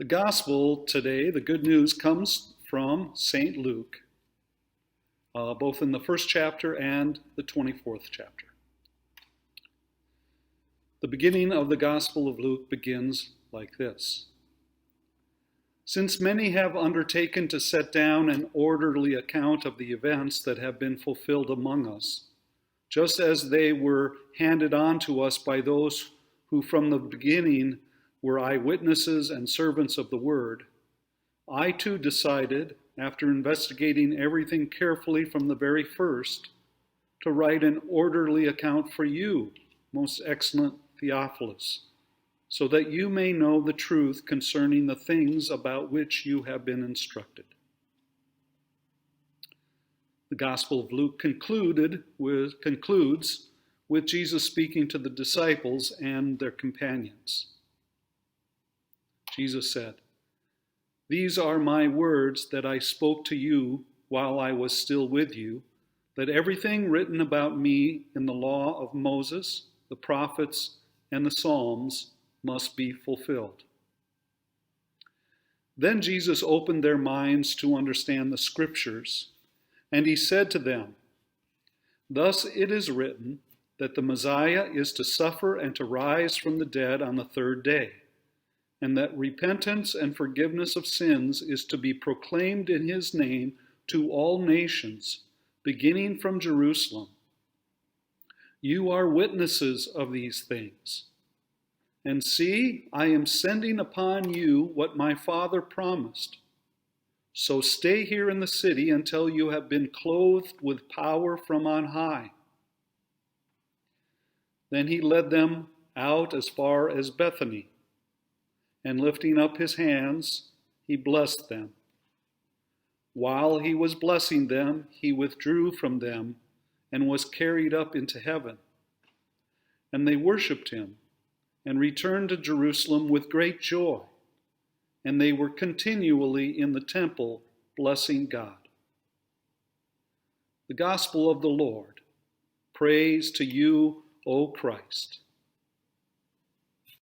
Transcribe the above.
The gospel today, the good news, comes from St. Luke, both in the first chapter and the 24th chapter. The beginning of the Gospel of Luke begins like this. Since many have undertaken to set down an orderly account of the events that have been fulfilled among us, just as they were handed on to us by those who from the beginning were eyewitnesses and servants of the word, I too decided, after investigating everything carefully from the very first, to write an orderly account for you, most excellent Theophilus, so that you may know the truth concerning the things about which you have been instructed. The Gospel of Luke concludes with Jesus speaking to the disciples and their companions. Jesus said, "These are my words that I spoke to you while I was still with you, that everything written about me in the law of Moses, the prophets, and the Psalms must be fulfilled." Then Jesus opened their minds to understand the scriptures, and he said to them, "Thus it is written that the Messiah is to suffer and to rise from the dead on the third day, and that repentance and forgiveness of sins is to be proclaimed in his name to all nations, beginning from Jerusalem. You are witnesses of these things. And see, I am sending upon you what my Father promised. So stay here in the city until you have been clothed with power from on high." Then he led them out as far as Bethany, and lifting up his hands, he blessed them. While he was blessing them, he withdrew from them and was carried up into heaven. And they worshipped him and returned to Jerusalem with great joy, and they were continually in the temple blessing God. The Gospel of the Lord. Praise to you, O Christ.